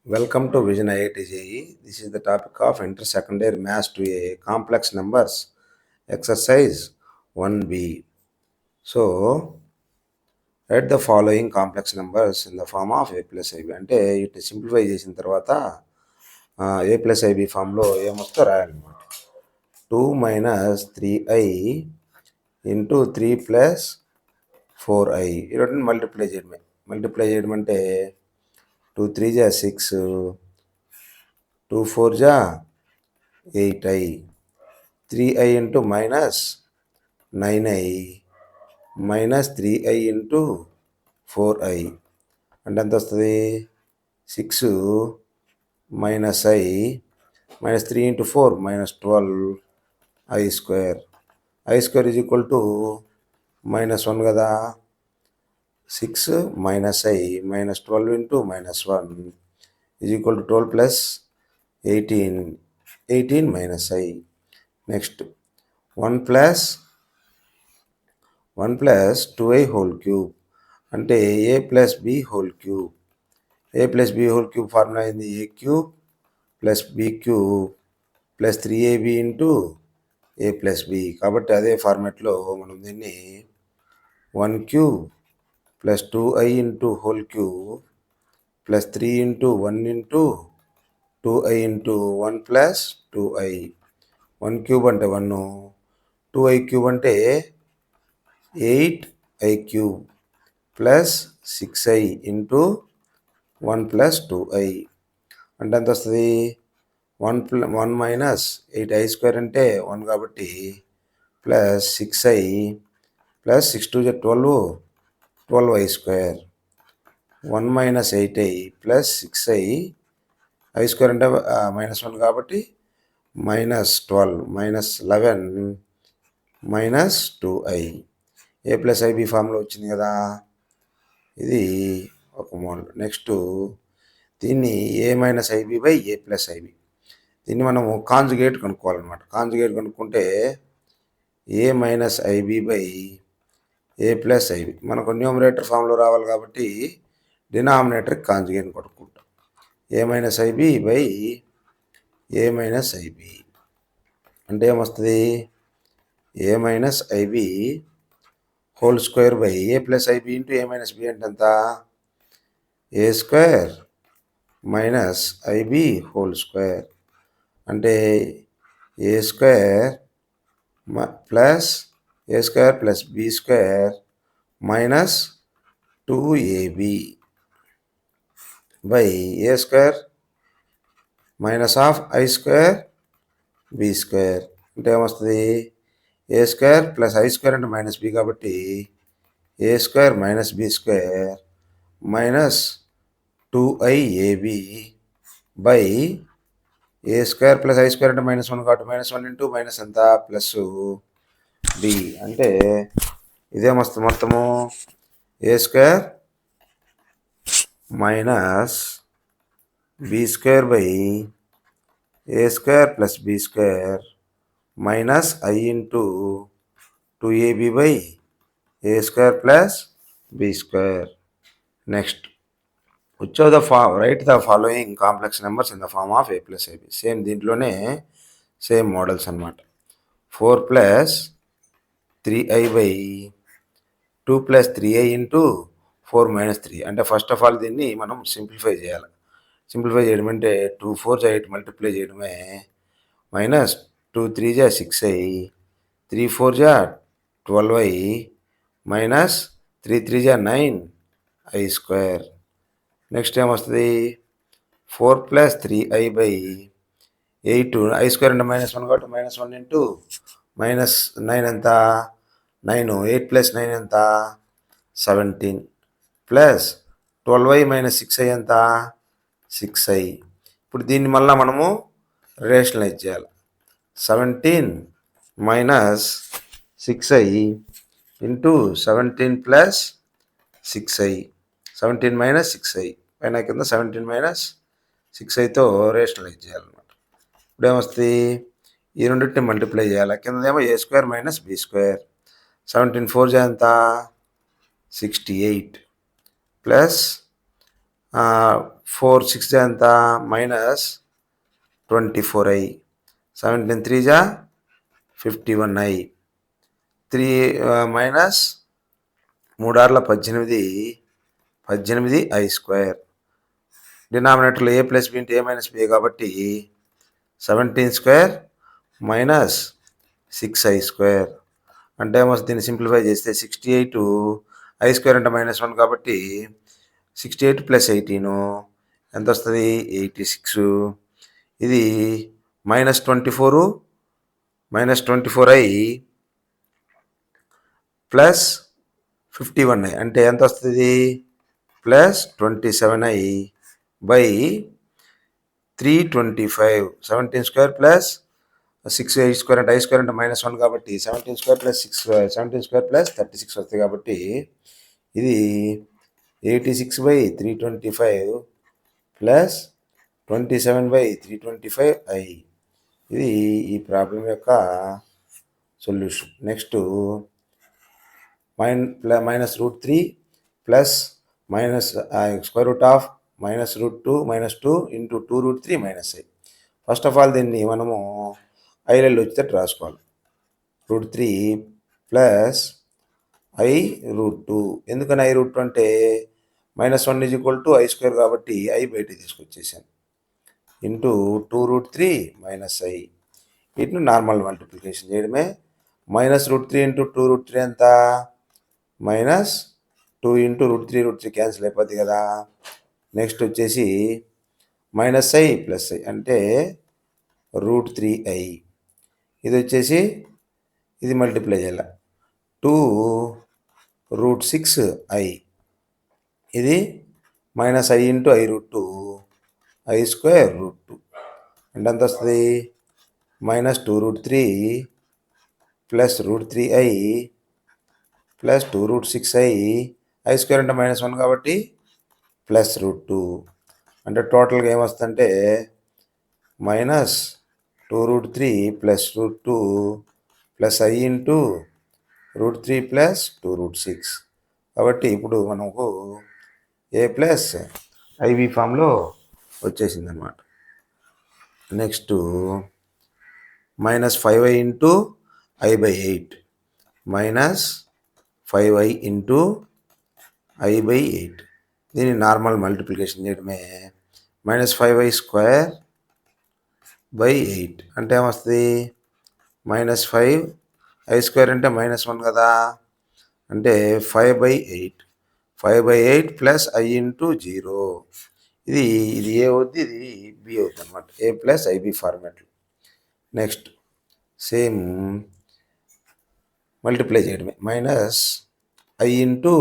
Welcome to Vision IIT-JEE. This is the topic of Inter-Secondary Maths 2A, Complex Numbers, Exercise 1B. So, write the following complex numbers in the form of A plus IB. అంటే ఇటు simplify చేసిన తర్వాత A plus IB ఫామ్లో ఏమొస్తో రాయాలన్నమాట. 2 minus 3i into 3 plus 4i. ఈ రెండుని multiply చేయడమే. Multiply చేయడం అంటే 2 3 జా 6, 2 4 జా 8i, 3i into minus 9i minus 3i into 4i అంటే ఎంత వస్తుంది? 6 minus i minus 3 into 4 minus 12i square. i square is equal to minus 1 కదా. 6 minus i minus 12 into minus 1 is equal to 12 plus 18 minus i. Next 1 plus 2i whole cube అంటే a plus b whole cube. a plus b whole cube formula అయింది a cube plus b cube plus 3ab into a plus b. కాబట్టి అదే ఫార్మాట్లో మనం దీన్ని 1 cube plus 2i into whole cube plus 3 into 1 into 2i into 1 plus 2i. 1 cube అంటే 1, 2i cube అంటే 8i cube plus 6i into 1 plus 2i అంటే ఎంత వస్తుంది? 1 మైనస్ 8i స్క్వేర్ అంటే 1 కాబట్టి plus 6i plus 6 2 12i square. 1 minus 8i plus 6i, i square అంటే minus 1 కాబట్టి minus 12 minus 11 minus 2i. A plus i b ఫామ్లో వచ్చింది కదా, ఇది ఒక మోడల్. నెక్స్ట్ దీన్ని a minus i b by a plus i b, దీన్ని మనము కాంజుగేట్ కనుక్కోవాలన్నమాట. కాంజుగేట్ కనుక్కుంటే a minus i b by a plus i b మనకు న్యూమరేటర్ ఫామ్లో రావాలి కాబట్టి డినామినేటర్కి కాంజుగేట్ కొట్టుకుంటాం. A minus i b by a minus i b అంటే ఏమొస్తుంది? A minus i b whole square by a plus i b into a minus b అంటే ఎంత? A square minus i b whole square అంటే a square plus a square plus b square minus 2ab by a square minus of i square b square అంటే ఏమొస్తుంది? A square plus i square అంటే minus b కాబట్టి a square minus b square minus 2iab by a square plus i square అంటే minus 1 కాబట్టి minus 1 into minus ఎంత plus b అంటే ఇదేమొస్తుంది మొత్తము? A square minus b square by a square plus b square minus i into 2ab by a square plus b square. Next write the following complex numbers in the form of a plus i b. Same దీంట్లోనే same models అనమాట. 4 plus 3i by 2 plus 3i into 4 minus 3 అంటే first of all దీన్ని మనం simplify చేయాలి. Simplify చేయడం అంటే 2 4 జా 8 multiply చేయడమే. మైనస్ 2 3 జా 6i 3 4 జా 12i మైనస్ 3 3 జా 9i స్క్వేర్. నెక్స్ట్ ఏమొస్తుంది? 4 plus 3i by 8 I square అంటే మైనస్ 1 కాబట్టి మైనస్ 1 ఇంటూ మైనస్ 9 ఎంత? 9. 8 ప్లస్ 9 ఎంత? 17 ప్లస్ 12i మైనస్ 6i ఎంత? 6i. ఇప్పుడు దీన్ని మళ్ళీ మనము రేషనలైజ్ చేయాలి. 17 minus 6i into 17 plus 6i 17 minus 6i పైన కింద 17 మైనస్ 6iతో రేషనలైజ్ చేయాలన్నమాట. ఇప్పుడు ఏమొస్తుంది? ఈ రెండింటిని మల్టిప్లై చేయాలి. కిందదేమో ఏ స్క్వేర్ మైనస్ బి స్క్వేర్. 17 4 జా ఎంత? 68 ప్లస్ 4 6 ఎంత -24i, 17 3 51i, 3 minus 3 6 18, 18i square. డినామినేటర్లో a plus b into a minus b కాబట్టి 17 స్క్వేర్ మైనస్ 6i స్క్వేర్. అంటే ఏమొస్తుంది, దీన్ని సింప్లిఫై చేస్తే 68 i స్క్వేర్ అంటే -1 కాబట్టి 68 ప్లస్ 18 ఎంత వస్తుంది, 86. ఇది -24i ప్లస్ 51i అంటే ఎంత వస్తుంది, plus 27i by 325. 17 square plus 6i square అంటే i స్క్వేర్ అంటే -1 కాబట్టి 17 స్క్వేర్ ప్లస్ 17 స్క్వేర్ ప్లస్ 36 వస్తుంది కాబట్టి ఇది 86/325 ప్లస్ 27/325i. ఇది ఈ ప్రాబ్లం యొక్క solution. Next -√3 plus minus square root of -√2 into 2√3 -i. First of all దీన్ని మనము ఐలలో వచ్చేటట్టు రాసుకోవాలి. √3 ప్లస్ i√2. ఎందుకని i√2 అంటే -1 = i స్క్వేర్ కాబట్టి i బయట తీసుకొచ్చేసాను ఇంటూ 2√3 -i. వీటిని నార్మల్ మల్టిప్లికేషన్ చేయడమే. -√3 ఇంటూ 2√3 ఎంత, -2 ఇంటూ √3 క్యాన్సిల్ అయిపోద్ది కదా. నెక్స్ట్ వచ్చేసి -i ప్లస్ i అంటే √3i. ఇది వచ్చేసి ఇది మల్టిప్లై చేయాలి 2√6i. ఇది -i into i√2 i square √2 అంటే ఎంత వస్తుంది, -2√3 plus √3i plus 2√6i. i square అంటే -1 కాబట్టి ప్లస్ √2 అంటే టోటల్గా ఏమొస్తుందంటే -2√3 plus √2 plus i into √3 plus 2√6. కాబట్టి ఇప్పుడు మనకు a ప్లస్ ఐబి ఫామ్లో వచ్చేసింది అనమాట. Next -5i into i/8 -5i into i/8. దీన్ని నార్మల్ మల్టిప్లికేషన్ చేయడమే. -5i స్క్వేర్ బై 8 అంటే ఏమొస్తుంది, -5i స్క్వేర్ అంటే -1 కదా అంటే 5/8. 5/8 ప్లస్ i ఇంటూ 0. ఇది ఏ అవుద్ది, ఇది బి అవుతుంది అనమాట, a plus i b format. Next same multiply చేయడమే. -i ఇంటూ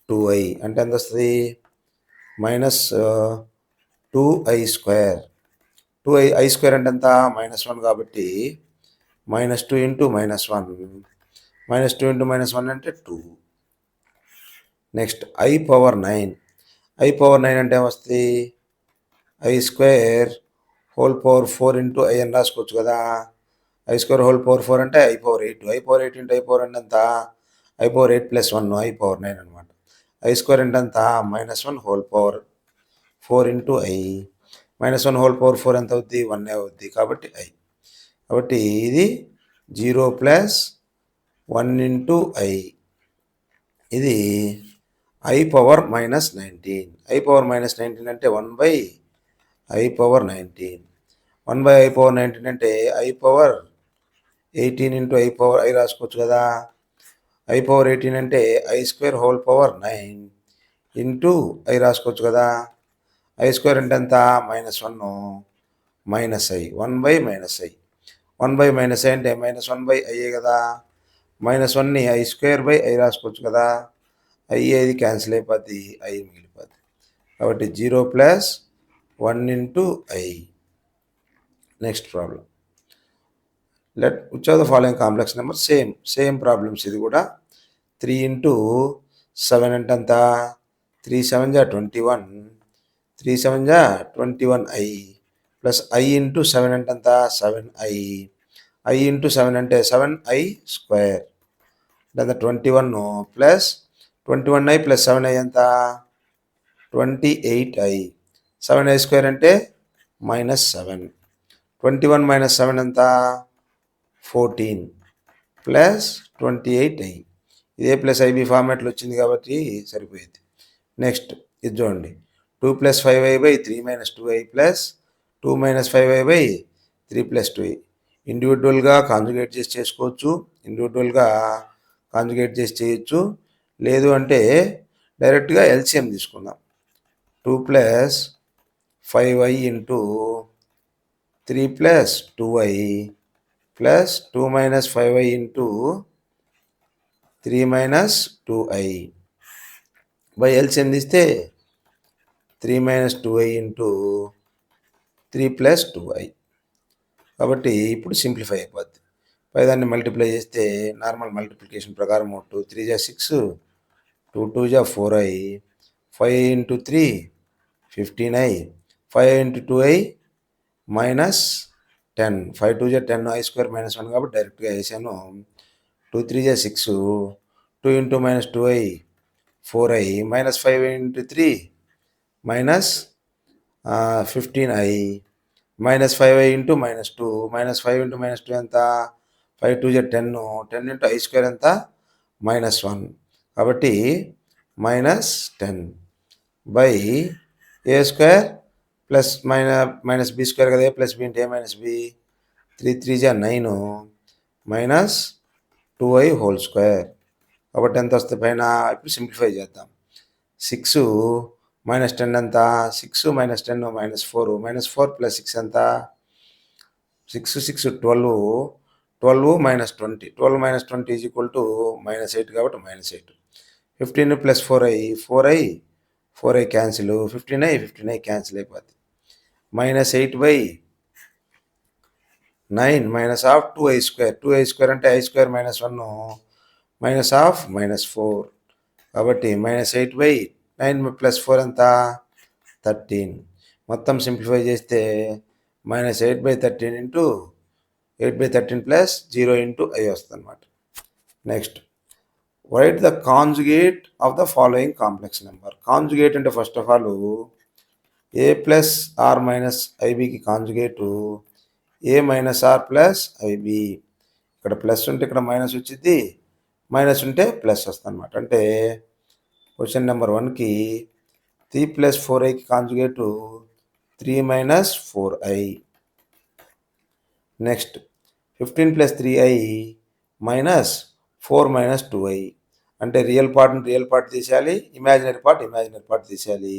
2i అంటే ఎంత వస్తుంది, -2i స్క్వేర్. 2i స్క్వేర్ అంటే ఎంత, -1 కాబట్టి -2 ఇంటూ -1 -2 ఇంటూ -1 అంటే 2. Next i power 9. i power 9 అంటే ఏమొస్తుంది, i square whole power 4 into i అని రాసుకోవచ్చు కదా. i స్క్వేర్ హోల్ పవర్ 4 అంటే i power 8. i power 8 into i power అంటే ఎంత, i power 8 plus 1 i power 9 అనమాట. i స్క్వేర్ అంటే ఎంత, -1 whole power 4 into i. -1 whole power 4 ఎంత అవుద్ది, 1 అవుద్ది కాబట్టి i. కాబట్టి ఇది 0 ప్లస్ 1 ఇంటూ i. ఇది i పవర్ -19. i పవర్ -19 అంటే 1/i పవర్ 19. 1/i పవర్ 19 అంటే i power 18 into i power i రాసుకోవచ్చు కదా. i పవర్ 18 అంటే i square whole power 9 into i రాసుకోవచ్చు కదా. i స్క్వేర్ అంటే ఎంత, -1 -i 1/-i. 1/-i అంటే -1/i కదా. -1ని i స్క్వేర్ బై i రాసుకోవచ్చు కదా. i అది క్యాన్సిల్ అయిపోద్ది, i మిగిలిపోద్ది. కాబట్టి 0 plus 1 into i. Next problem. which of the following complex numbers, same problems ఇది కూడా. 3 ఇంటూ 7 అంటే ఎంత, 3 7 21, 3 7 21i ప్లస్ i ఇంటూ 7 అంటే ఎంత, 7i. i ఇంటూ 7 అంటే 7i స్క్వేర్ అంటే 21 ప్లస్ 21i ప్లస్ 7i ఎంత, 28i. 7i స్క్వేర్ అంటే -7. 21 - 7 ఎంత? 14 ప్లస్ 28i. ఇదే ప్లస్ ఐబీ ఫార్మాట్లో వచ్చింది కాబట్టి సరిపోయింది. నెక్స్ట్ ఇది చూడండి, 2 + 5i/3 - 2i plus 2 - 5i/3 + 2i. ఇండివిజువల్గా కాంజుగేట్ చేసి చేసుకోవచ్చు, ఇండివిజువల్గా కాంజుగేట్ చేసి చేయొచ్చు. లేదు అంటే డైరెక్ట్గా ఎల్సిఎం తీసుకుందాం. 2 + 5i into 3 + 2i plus 2 - 5i into 3 - 2i by LCM తీస్తే 3 - 2i ఇంటూ 3 + 2i. కాబట్టి ఇప్పుడు సింప్లిఫై అయిపోద్ది. పైదాన్ని మల్టిప్లై చేస్తే నార్మల్ మల్టిప్లికేషన్ ప్రకారం 2 3 = 6, 2 2 = 4i, 5 × 3 15i, 5 × 2i -10, 5 2 = 10, i² -1 కాబట్టి డైరెక్ట్గా వేసాను. 2 3 = 6, 2 × -2i 4i, -5 × 3 -15i, -5i into -2, -5 × -2 ఎంత? 5 2 = 10, 10 × i² ఎంత? -1. కాబట్టి -10 by a² plus minus b² కదా, a + b × a - b, 3 3 = 9 -2i². కాబట్టి ఎంత వస్తుంది పైన? ఇప్పుడు సింప్లిఫై చేద్దాం. 6 - 10 ఎంత? 6 - 10 -4, -4 + 6 ఎంత? 6 6 12, 12 - 20, 12 - 20 = -8 కాబట్టి -8. 15 + 4i, 4i cancel, 15i cancel అయిపోద్ది. -8/9 -2i², 2i² అంటే i² -1 -4. కాబట్టి -8/9 + 4 ఎంత? 13. మొత్తం సింప్లిఫై చేస్తే -8/13 ఇంటూ 8/13 ప్లస్ 0 ఇంటూ i వస్తుంది అన్నమాట. Next, write the conjugate of the following complex number. Conjugate అంటే first of all a + r - ib conjugate a - r + ib. ఇక్కడ ప్లస్ ఉంటే ఇక్కడ మైనస్ వచ్చింది, మైనస్ ఉంటే ప్లస్ వస్తుంది అనమాట. అంటే క్వశ్చన్ నెంబర్ 1కి 3 + 4iకి కాంజుగేటు 3 - 4i. Next 15 + 3i -4 - 2i. అంటే రియల్ పార్ట్ తీసేయాలి, ఇమాజినరీ పార్ట్ తీసేయాలి.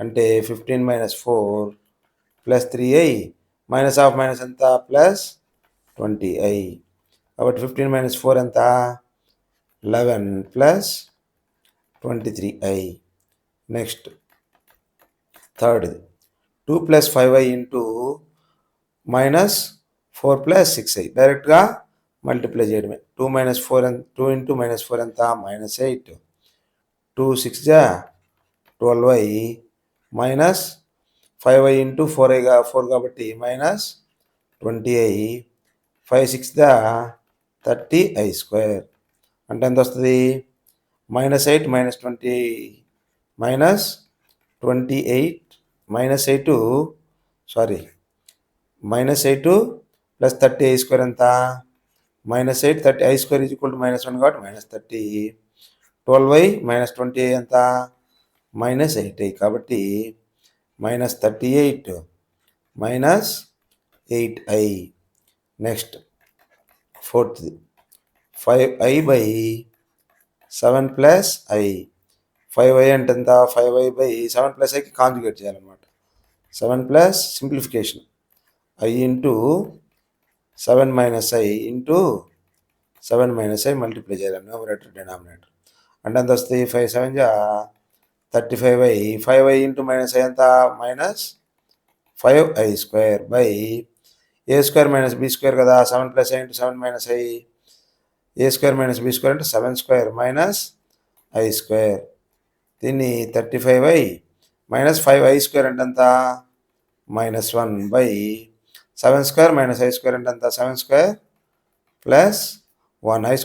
అంటే 15 - 4 + 3i -ఆఫ్ ఎంత? +20i. కాబట్టి 15 - 4 ఎంత? 11 + 23i. నెక్స్ట్ థర్డ్ది 2 + 5i ఇంటూ -4 + 6i. డైరెక్ట్గా మల్టిప్లై చేయడమే. 2 - 4 2 × -4 ఎంత? -8, 2 6 = 12i, -5i ఇంటూ 4 కాబట్టి -20i, 5 6 = 30i². అంటే ఎంత వస్తుంది? -8 - 20 -28 -8 + 30i² ఎంత? -8 30i² -1 కాబట్టి -30. 12i - 20i ఎంత? -8i. కాబట్టి -38 -8i. Next ఫోర్త్ది 5i/7 + i. 5i అంటే ఎంత? 5i/7 + iకి కాంజుగేట్ చేయాలన్నమాట. 7 plus simplification i into 7 - i into 7 - i multiply చేయాలి న్యూమరేటర్ డినామినేటర్. అంటే ఎంత వస్తుంది? 5 7 = 35i. 5i ఇంటూ -i ఎంత? -5i² బై a² - b² కదా, 7 + i into 7 - i, a² - b² అంటే 7² -i². దీన్ని 35i -5i² అంటే ఎంత? -1 బై 7² - i² అంటే ఎంత? 7² + 1, i²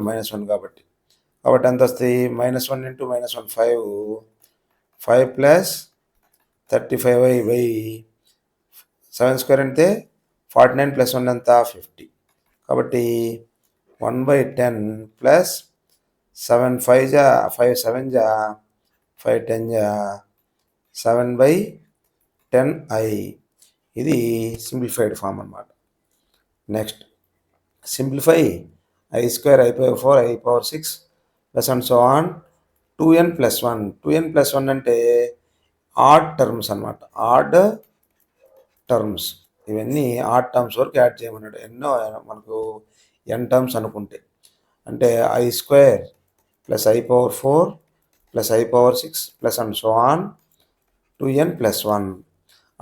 -1 కాబట్టి ఎంత వస్తుంది? -1 × -1 5, 5 ప్లస్ 35i బై 7 స్క్వేర్ అంటే 49 ప్లస్ 1 ఎంత 50. కాబట్టి 1/10 ప్లస్ 7 5 జా 5 7 జా 5 10 జా 7/10i. ఇది సింప్లిఫైడ్ ఫామ్ అన్నమాట. Next simplify i square i power 4 i power 6 plus and so on 2n plus 1. 2n plus 1 అంటే ఆడ్ టర్మ్స్ అన్నమాట. ఆడ్ టర్మ్స్ ఇవన్నీ ఆడ్ టర్మ్స్ వరకు యాడ్ చేయమన్నాడు. ఎన్నో మనకు n టర్మ్స్ అనుకుంటే అంటే i square plus i power 4 plus i power 6 plus and so on 2n plus 1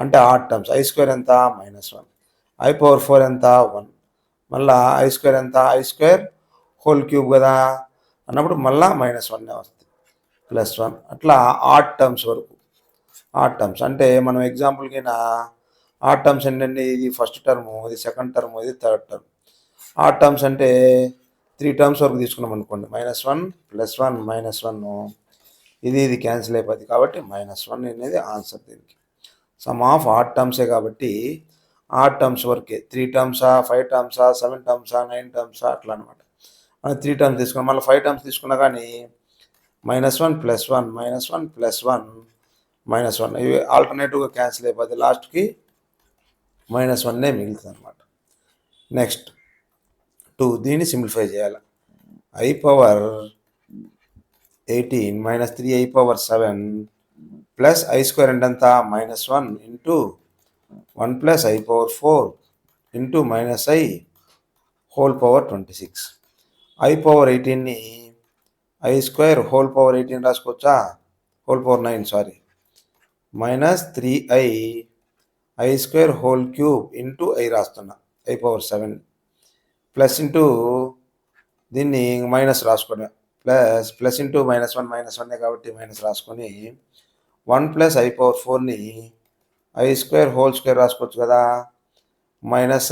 అంటే ఆడ్ టర్మ్స్. i స్క్వేర్ ఎంత -1, i పవర్ 4 ఎంత 1, మళ్ళా i స్క్వేర్ ఎంత i స్క్వేర్ హోల్ క్యూబ్ కదా అన్నప్పుడు మళ్ళా -1 వస్తుంది ప్లస్ 1. అట్లా ఆడ్ టర్మ్స్ వరకు. ఆడ్ టర్మ్స్ అంటే మనం ఎగ్జాంపుల్కి ఆడ్ టర్మ్స్ ఏంటంటే ఇది ఫస్ట్ టర్ము, ఇది సెకండ్ టర్ము, ఇది థర్డ్ టర్మ్. ఆడ్ టర్మ్స్ అంటే 3 టర్మ్స్ వరకు తీసుకున్నాం అనుకోండి. -1 +1 -1 ఇది క్యాన్సిల్ అయిపోతుంది. కాబట్టి -1 అనేది ఆన్సర్ దీనికి. సమ్ ఆఫ్ ఆడ్ టర్మ్సే కాబట్టి ఆడ్ టర్మ్స్ వరకే. 3 టర్మ్సా 5 టర్మ్సా 7 టర్మ్సా 9 టర్మ్సా అట్లా అనమాట. మనం 3 టర్మ్స్ తీసుకున్నాం. మళ్ళీ 5 టర్మ్స్ తీసుకున్నా కానీ -1 +1 -1 +1 -1 ఇవి ఆల్టర్నేటివ్గా క్యాన్సిల్ అయిపోతుంది. లాస్ట్కి -1 మిగులుతుంది అనమాట. నెక్స్ట్ 2 దీన్ని సింప్లిఫై చేయాలి. i power 18 -3i power 7 plus i square అంటే ఎంత -1 into 1 plus i power 4 into -i whole power 26. i power 18ని i స్క్వేర్ హోల్ పవర్ 18 రాసుకోవచ్చా? Whole power 9 sorry -3i i square whole cube into i రాస్తున్నా i power 7 plus into దీన్ని minus రాసుకోవడం plus into -1 -1 కాబట్టి minus రాసుకొని 1 plus i power 4ని i square whole square రాసుకోవచ్చు కదా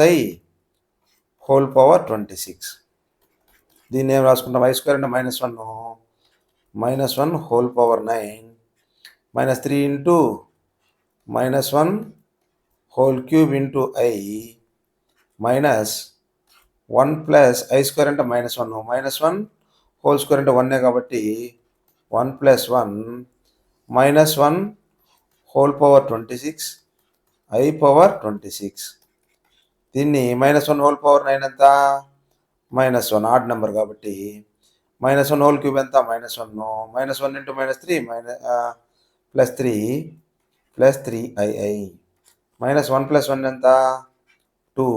-i హోల్ పవర్ 26. దీన్ని ఏం రాసుకుంటాం? i స్క్వేర్ అంటే -1 whole power 9 -3 into -1 whole cube into i minus 1 plus i square అంటే -1 హోల్ స్క్వేర్ అంటే 1 కాబట్టి 1 plus 1 -1 whole power 26 i power 26. దీన్ని -1 హోల్ పవర్ 9 ఎంత -1 ఆడ్ నెంబర్ కాబట్టి -1 హోల్ క్యూబ్ ఎంత -1 ఇంటూ -3 ప్లస్ 3i -1 ప్లస్ 1 ఎంత 2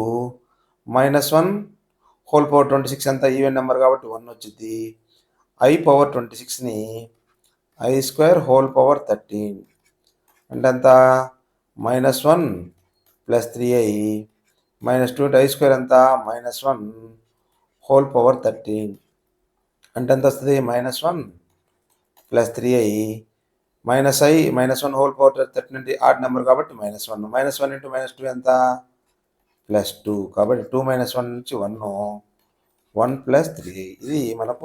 -1 హోల్ పవర్ 26 ఎంత ఈవెన్ నెంబర్ కాబట్టి 1 వచ్చింది. i పవర్ 26ని i స్క్వేర్ హోల్ పవర్ 13 అంటే ఎంత -1 ప్లస్ 3i -2 i స్క్వేర్ ఎంత -1 హోల్ పవర్ 13 అంటే ఎంత వస్తుంది -1 ప్లస్ 3i -1 హోల్ పవర్ 13 అంటే ఆడ్ నెంబర్ కాబట్టి -1 ఇంటూ -2 ఎంత +2 కాబట్టి 2 - 1 నుంచి 1 ప్లస్ 3 ఇది మనకు